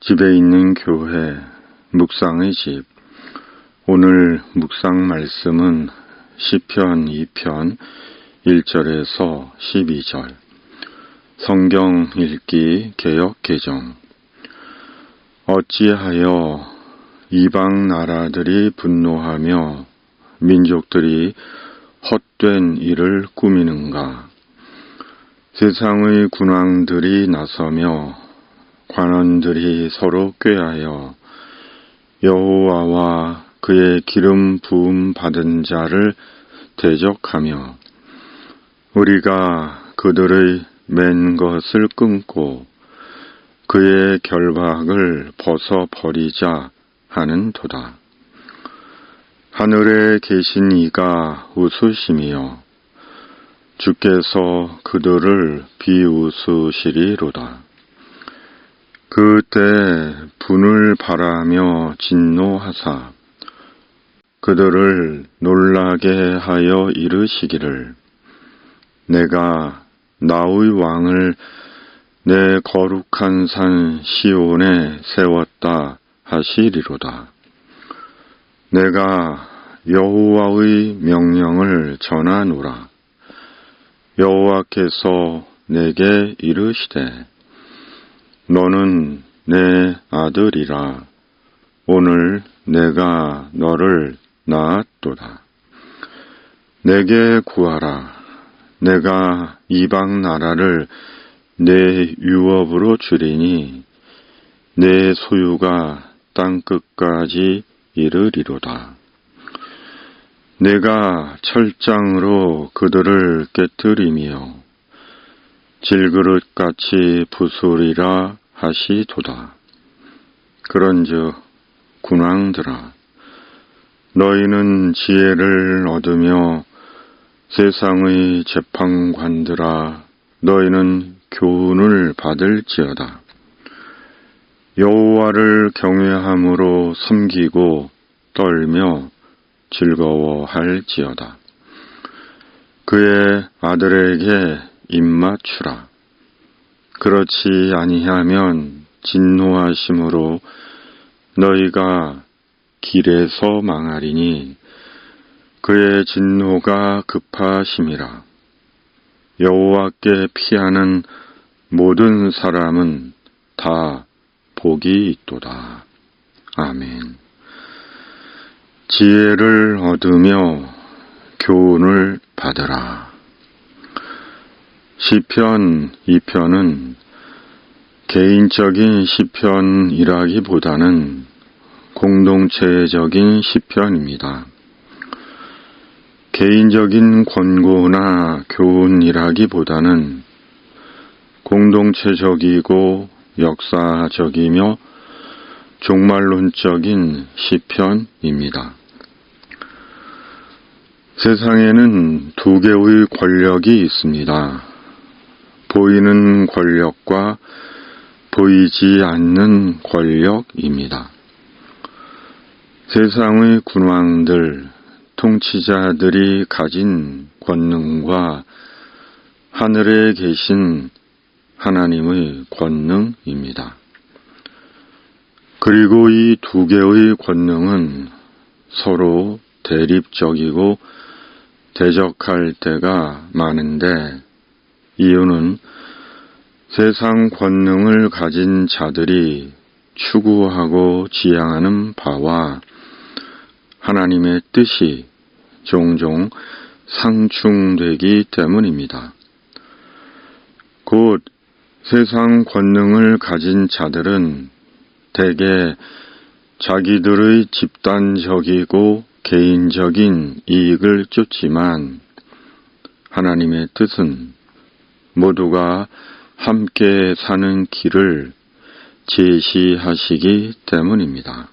집에 있는 교회, 묵상의 집. 오늘 묵상 말씀은 시편 2편 1절에서 12절. 성경 읽기 개역 개정. 어찌하여 이방 나라들이 분노하며 민족들이 헛된 일을 꾸미는가? 세상의 군왕들이 나서며 관원들이 서로 꾀하여 여호와와 그의 기름 부음 받은 자를 대적하며 우리가 그들의 맨 것을 끊고 그의 결박을 벗어버리자 하는도다. 하늘에 계신 이가 웃으시며 주께서 그들을 비웃으시리로다. 그때 분을 발하며 진노하사 그들을 놀라게 하여 이르시기를 내가 나의 왕을 내 거룩한 산 시온에 세웠다 하시리로다. 내가 여호와의 명령을 전하노라. 여호와께서 내게 이르시되 너는 내 아들이라. 오늘 내가 너를 낳았도다. 내게 구하라. 내가 이방 나라를 내 유업으로 주리니 내 소유가 땅끝까지 이르리로다. 내가 철장으로 그들을 깨뜨리며 질그릇같이 부수리라 하시도다. 그런즉 군왕들아, 너희는 지혜를 얻으며 세상의 재판관들아, 너희는 교훈을 받을지어다. 여호와를 경외함으로 섬기고 떨며 즐거워할지어다. 그의 아들에게 입맞추라. 그렇지 아니하면 진노하심으로 너희가 길에서 망하리니 그의 진노가 급하심이라. 여호와께 피하는 모든 사람은 다 복이 있도다. 아멘. 지혜를 얻으며 교훈을 받으라. 시편 2편은 개인적인 시편이라기보다는 공동체적인 시편입니다. 개인적인 권고나 교훈이라기보다는 공동체적이고 역사적이며 종말론적인 시편입니다. 세상에는 두 개의 권력이 있습니다. 보이는 권력과 보이지 않는 권력입니다. 세상의 군왕들, 통치자들이 가진 권능과 하늘에 계신 하나님의 권능입니다. 그리고 이 두 개의 권능은 서로 대립적이고 대적할 때가 많은데 이유는 세상 권능을 가진 자들이 추구하고 지향하는 바와 하나님의 뜻이 종종 상충되기 때문입니다. 곧 세상 권능을 가진 자들은 대개 자기들의 집단적이고 개인적인 이익을 쫓지만 하나님의 뜻은 모두가 함께 사는 길을 제시하시기 때문입니다.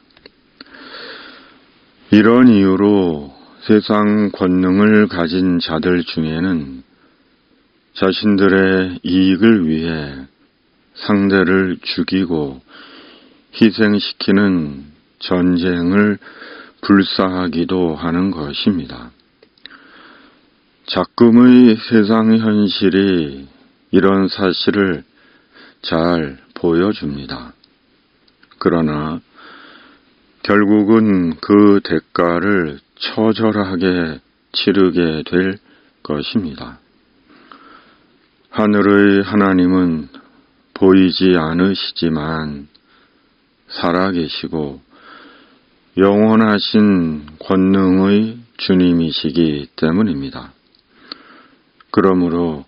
이런 이유로 세상 권능을 가진 자들 중에는 자신들의 이익을 위해 상대를 죽이고 희생시키는 전쟁을 불사하기도 하는 것입니다. 작금의 세상 현실이 이런 사실을 잘 보여줍니다. 그러나 결국은 그 대가를 처절하게 치르게 될 것입니다. 하늘의 하나님은 보이지 않으시지만 살아계시고 영원하신 권능의 주님이시기 때문입니다. 그러므로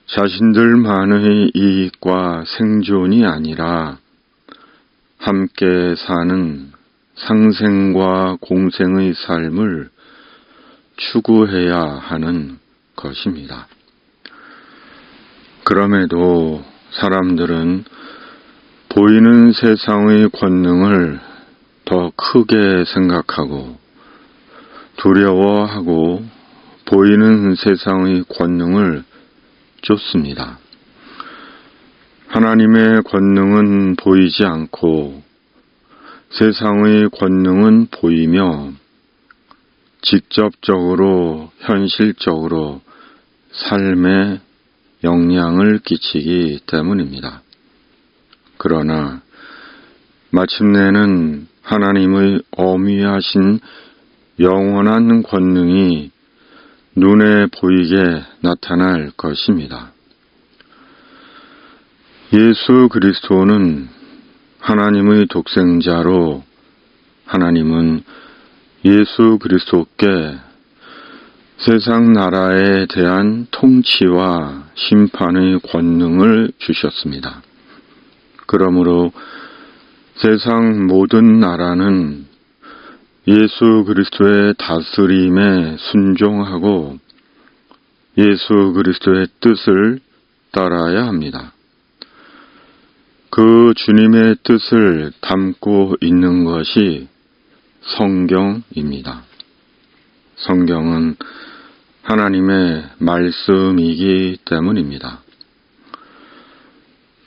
자신들만의 이익과 생존이 아니라 함께 사는 상생과 공생의 삶을 추구해야 하는 것입니다. 그럼에도 사람들은 보이는 세상의 권능을 더 크게 생각하고 두려워하고 보이는 세상의 권능을 쫓습니다. 하나님의 권능은 보이지 않고 세상의 권능은 보이며 직접적으로 현실적으로 삶에 영향을 끼치기 때문입니다. 그러나 마침내는 하나님의 어미하신 영원한 권능이 눈에 보이게 나타날 것입니다. 예수 그리스도는 하나님의 독생자로 하나님은 예수 그리스도께 세상 나라에 대한 통치와 심판의 권능을 주셨습니다. 그러므로 세상 모든 나라는 예수 그리스도의 다스림에 순종하고 예수 그리스도의 뜻을 따라야 합니다. 그 주님의 뜻을 담고 있는 것이 성경입니다. 성경은 하나님의 말씀이기 때문입니다.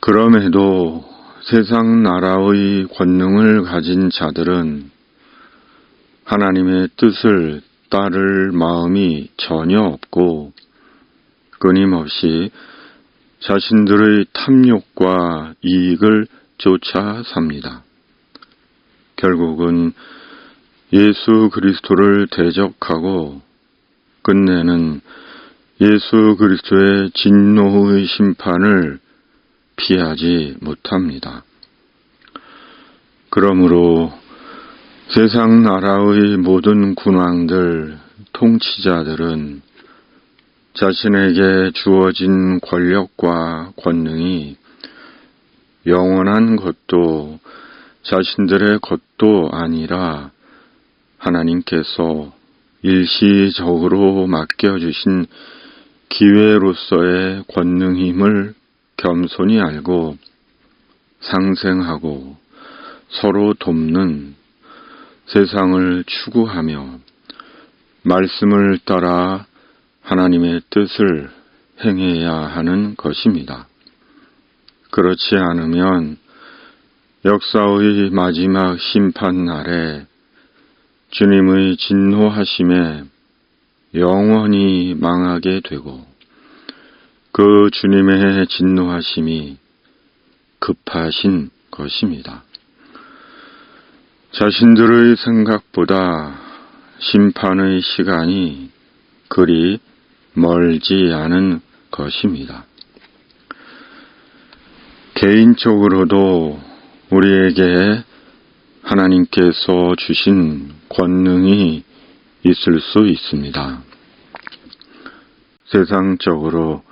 그럼에도 세상 나라의 권능을 가진 자들은 하나님의 뜻을 따를 마음이 전혀 없고 끊임없이 자신들의 탐욕과 이익을 쫓아 삽니다. 결국은 예수 그리스도를 대적하고 끝내는 예수 그리스도의 진노의 심판을 피하지 못합니다. 그러므로 세상 나라의 모든 군왕들, 통치자들은 자신에게 주어진 권력과 권능이 영원한 것도 자신들의 것도 아니라 하나님께서 일시적으로 맡겨주신 기회로서의 권능임을 겸손히 알고 상생하고 서로 돕는 세상을 추구하며 말씀을 따라 하나님의 뜻을 행해야 하는 것입니다. 그렇지 않으면 역사의 마지막 심판 날에 주님의 진노하심에 영원히 망하게 되고 그 주님의 진노하심이 급하신 것입니다. 자신들의 생각보다 심판의 시간이 그리 멀지 않은 것입니다. 개인적으로도 우리에게 하나님께서 주신 권능이 있을 수 있습니다. 세상적으로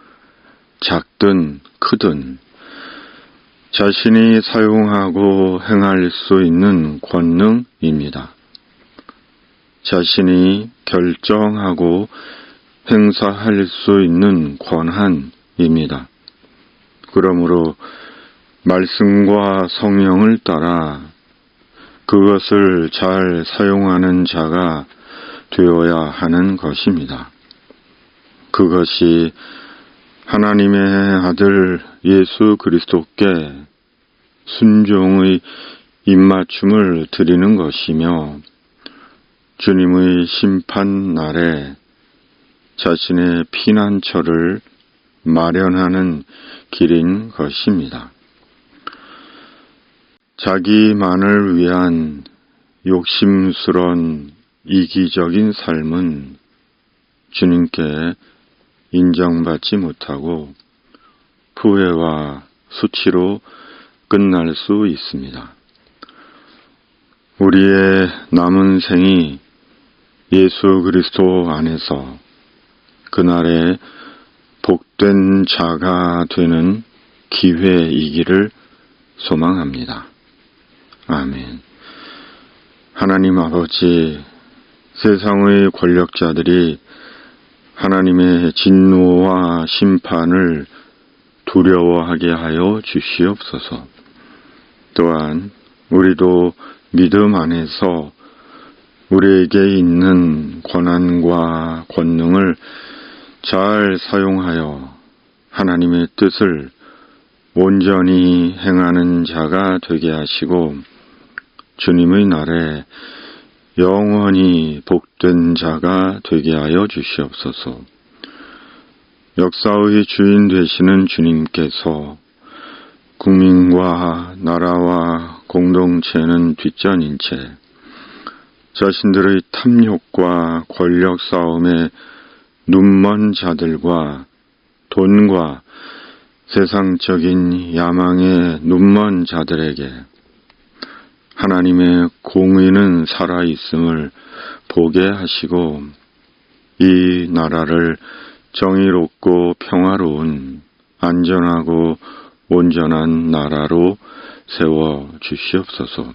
작든 크든 자신이 사용하고 행할 수 있는 권능입니다. 자신이 결정하고 행사할 수 있는 권한입니다. 그러므로 말씀과 성령을 따라 그것을 잘 사용하는 자가 되어야 하는 것입니다. 그것이 하나님의 아들 예수 그리스도께 순종의 입맞춤을 드리는 것이며 주님의 심판 날에 자신의 피난처를 마련하는 길인 것입니다. 자기만을 위한 욕심스런 이기적인 삶은 주님께 인정받지 못하고 후회와 수치로 끝날 수 있습니다. 우리의 남은 생이 예수 그리스도 안에서 그날에 복된 자가 되는 기회이기를 소망합니다. 아멘. 하나님 아버지, 세상의 권력자들이 하나님의 진노와 심판을 두려워하게 하여 주시옵소서. 또한 우리도 믿음 안에서 우리에게 있는 권한과 권능을 잘 사용하여 하나님의 뜻을 온전히 행하는 자가 되게 하시고 주님의 날에 영원히 복된 자가 되게 하여 주시옵소서. 역사의 주인 되시는 주님께서 국민과 나라와 공동체는 뒷전인 채 자신들의 탐욕과 권력 싸움에 눈먼 자들과 돈과 세상적인 야망에 눈먼 자들에게 하나님의 공의는 살아있음을 보게 하시고 이 나라를 정의롭고 평화로운 안전하고 온전한 나라로 세워 주시옵소서.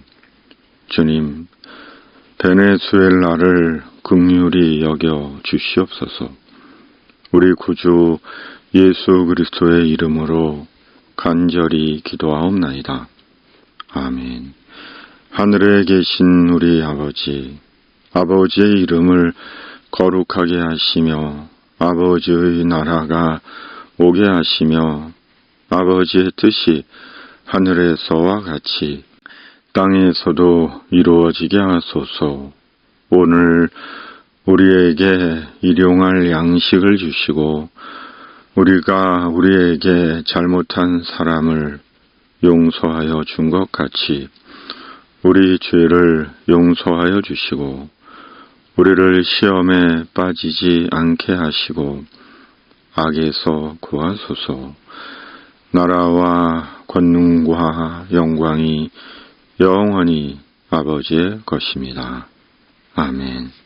주님, 베네수엘라를 긍휼히 여겨 주시옵소서. 우리 구주 예수 그리스도의 이름으로 간절히 기도하옵나이다. 아멘. 하늘에 계신 우리 아버지, 아버지의 이름을 거룩하게 하시며 아버지의 나라가 오게 하시며 아버지의 뜻이 하늘에서와 같이 땅에서도 이루어지게 하소서. 오늘 우리에게 일용할 양식을 주시고 우리가 우리에게 잘못한 사람을 용서하여 준 것 같이 우리 죄를 용서하여 주시고 우리를 시험에 빠지지 않게 하시고 악에서 구하소서. 나라와 권능과 영광이 영원히 아버지의 것입니다. 아멘.